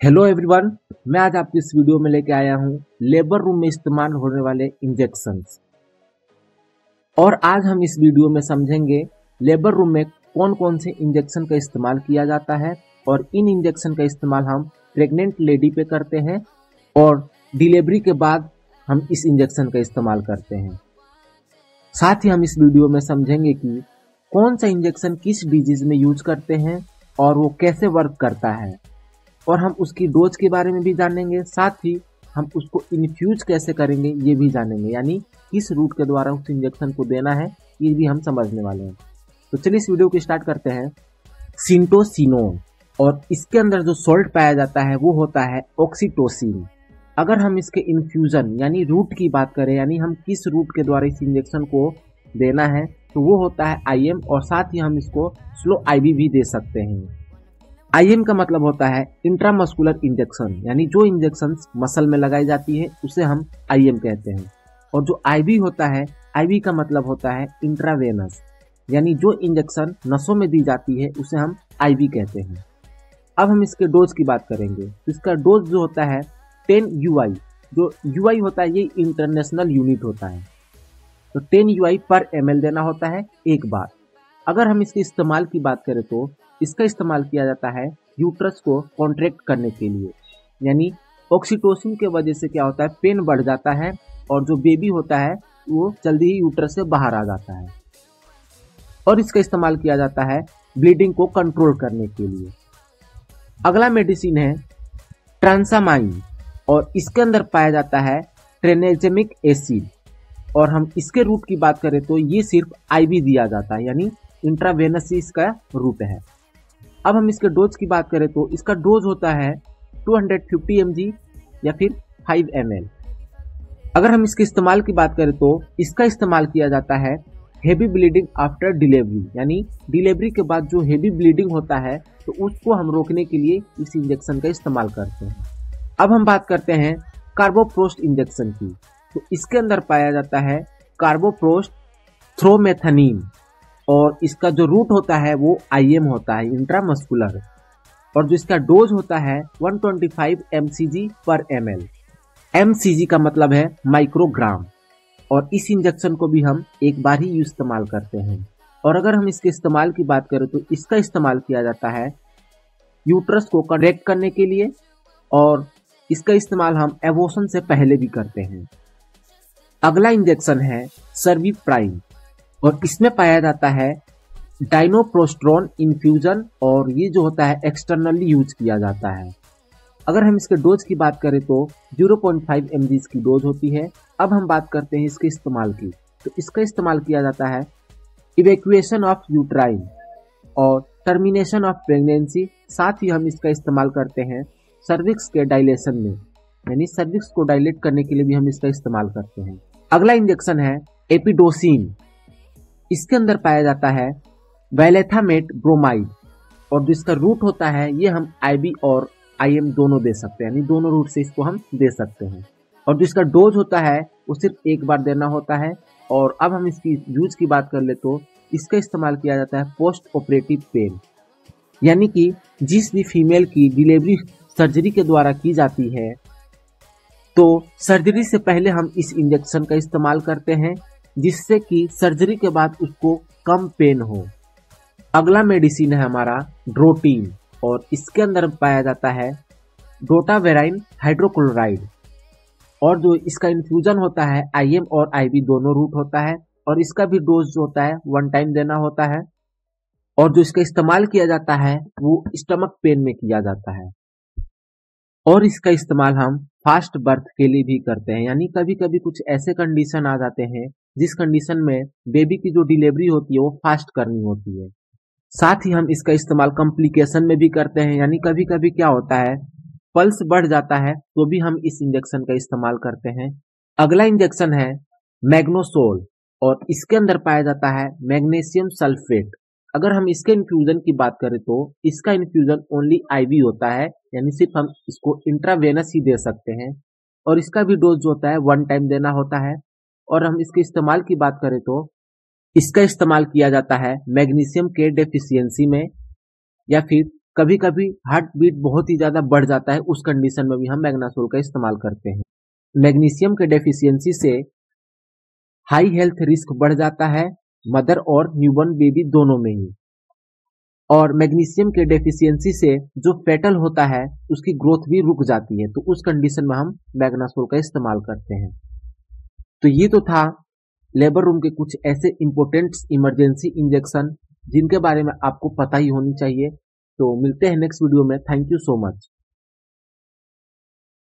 Hello everyone, मैं आज आपकी इस वीडियो में लेके आया हूँ लेबर रूम में इस्तेमाल होने वाले इंजेक्शंस। और आज हम इस वीडियो में समझेंगे लेबर रूम में कौन कौन से इंजेक्शन का इस्तेमाल किया जाता है और इन इंजेक्शन का इस्तेमाल हम प्रेग्नेंट लेडी पे करते हैं और डिलीवरी के बाद हम इस इंजेक्शन का इस्तेमाल करते हैं। साथ ही हम इस वीडियो में समझेंगे कि कौन सा इंजेक्शन किस डिजीज में यूज करते हैं और वो कैसे वर्क करता है, और हम उसकी डोज के बारे में भी जानेंगे। साथ ही हम उसको इन्फ्यूज कैसे करेंगे ये भी जानेंगे, यानी किस रूट के द्वारा उस इंजेक्शन को देना है ये भी हम समझने वाले हैं। तो चलिए इस वीडियो को स्टार्ट करते हैं। सिंटोसिनोन, और इसके अंदर जो सॉल्ट पाया जाता है वो होता है ऑक्सीटोसिन। अगर हम इसके इन्फ्यूजन यानी रूट की बात करें, यानी हम किस रूट के द्वारा इस इंजेक्शन को देना है, तो वो होता है IM, और साथ ही हम इसको स्लो IV भी दे सकते हैं। IM का मतलब होता है इंट्रामस्कुलर इंजेक्शन, यानी जो इंजेक्शन मसल में लगाई जाती है उसे हम IM कहते हैं। और जो IV होता है, IV का मतलब होता है इंट्रावेनस, यानी जो इंजेक्शन नसों में दी जाती है उसे हम IV कहते हैं। अब हम इसके डोज की बात करेंगे। तो इसका डोज जो होता है 10 UI, जो UI होता है ये इंटरनेशनल यूनिट होता है, तो 10 UI पर ml देना होता है एक बार। अगर हम इसके इस्तेमाल की बात करें तो इसका इस्तेमाल किया जाता है यूट्रस को कॉन्ट्रैक्ट करने के लिए, यानी ऑक्सीटोसिन के वजह से क्या होता है, पेन बढ़ जाता है और जो बेबी होता है वो जल्दी ही यूट्रस से बाहर आ जाता है। और इसका इस्तेमाल किया जाता है ब्लीडिंग को कंट्रोल करने के लिए। अगला मेडिसिन है ट्रांसामाइन, और इसके अंदर पाया जाता है ट्रेनेजेमिक एसिड, और हम इसके रूट की बात करें तो ये सिर्फ IV दिया जाता है, यानी इंट्रावेनस इसका रूट है। अब हम इसके डोज की बात करें तो इसका डोज होता है 250 mg या फिर 5 ml। अगर हम इसके इस्तेमाल की बात करें तो इसका इस्तेमाल किया जाता है हेवी ब्लीडिंग आफ्टर डिलीवरी, यानी डिलीवरी के बाद जो हेवी ब्लीडिंग होता है तो उसको हम रोकने के लिए इस इंजेक्शन का इस्तेमाल करते हैं। अब हम बात करते हैं कार्बोप्रोस्ट इंजेक्शन की। तो इसके अंदर पाया जाता है कार्बोप्रोस्ट थ्रोमेथनिन, और इसका जो रूट होता है वो IM होता है इंट्रामस्कुलर, और जो इसका डोज होता है 125 mcg पर ml। mcg का मतलब है माइक्रोग्राम, और इस इंजेक्शन को भी हम एक बार ही इस्तेमाल करते हैं। और अगर हम इसके इस्तेमाल की बात करें तो इसका इस्तेमाल किया जाता है यूट्रस को करेक्ट करने के लिए, और इसका इस्तेमाल हम एबॉर्शन से पहले भी करते हैं। अगला इंजेक्शन है सर्विप्राइन, और इसमें पाया जाता है डाइनोप्रोस्ट्रोन इन्फ्यूजन, और ये जो होता है एक्सटर्नली यूज किया जाता है। अगर हम इसके डोज की बात करें तो 0.5 mg की डोज होती है। अब हम बात करते हैं इसके इस्तेमाल की। तो इसका इस्तेमाल किया जाता है इवैक्यूएशन ऑफ यूट्राइन और टर्मिनेशन ऑफ प्रेगनेंसी। साथ ही हम इसका इस्तेमाल करते हैं सर्विक्स के डायलेशन में, यानी सर्विक्स को डायलेट करने के लिए भी हम इसका इस्तेमाल करते हैं। अगला इंजेक्शन है एपिडोसिन। इसके अंदर पाया जाता है वैलेथामेट ब्रोमाइड, और जो इसका रूट होता है ये हम IV और IM दोनों दे सकते हैं, यानी दोनों रूट से इसको हम दे सकते हैं। और जो इसका डोज होता है वो सिर्फ एक बार देना होता है। और अब हम इसकी यूज की बात कर ले तो इसका इस्तेमाल किया जाता है पोस्ट ऑपरेटिव पेन, यानी कि जिस भी फीमेल की डिलीवरी सर्जरी के द्वारा की जाती है तो सर्जरी से पहले हम इस इंजेक्शन का इस्तेमाल करते हैं, जिससे कि सर्जरी के बाद उसको कम पेन हो। अगला मेडिसिन है हमारा ड्रोटीन, और इसके अंदर पाया जाता है डोटावेराइन हाइड्रोक्लोराइड, और जो इसका इन्फ्यूजन होता है IM और IV दोनों रूट होता है, और इसका भी डोज जो होता है 1 टाइम देना होता है। और जो इसका इस्तेमाल किया जाता है वो स्टमक पेन में किया जाता है, और इसका इस्तेमाल हम फास्ट बर्थ के लिए भी करते हैं, यानी कभी कभी कुछ ऐसे कंडीशन आ जाते हैं जिस कंडीशन में बेबी की जो डिलीवरी होती है वो फास्ट करनी होती है। साथ ही हम इसका इस्तेमाल कॉम्प्लिकेशन में भी करते हैं, यानी कभी कभी क्या होता है पल्स बढ़ जाता है तो भी हम इस इंजेक्शन का इस्तेमाल करते हैं। अगला इंजेक्शन है मैग्नोसोल, और इसके अंदर पाया जाता है मैग्नीशियम सल्फेट। अगर हम इसके इन्फ्यूजन की बात करें तो इसका इन्फ्यूजन ओनली IV होता है, यानी सिर्फ हम इसको इंट्रावेनस ही दे सकते हैं, और इसका भी डोज जो होता है 1 टाइम देना होता है। और हम इसके इस्तेमाल की बात करें तो इसका इस्तेमाल किया जाता है मैग्नीशियम के डेफिशिएंसी में, या फिर कभी कभी हार्ट बीट बहुत ही ज़्यादा बढ़ जाता है, उस कंडीशन में भी हम मैग्नासोल का इस्तेमाल करते हैं। मैग्नीशियम के डेफिशिएंसी से हाई हेल्थ रिस्क बढ़ जाता है मदर और न्यूबॉर्न बेबी दोनों में ही। और मैग्नीशियम के डेफिशिएंसी से जो फेटल होता है उसकी ग्रोथ भी रुक जाती है, तो उस कंडीशन में हम मैग्नासोल का इस्तेमाल करते हैं। तो ये तो था लेबर रूम के कुछ ऐसे इंपॉर्टेंट इमरजेंसी इंजेक्शन जिनके बारे में आपको पता ही होनी चाहिए। तो मिलते हैं नेक्स्ट वीडियो में। Thank you so much.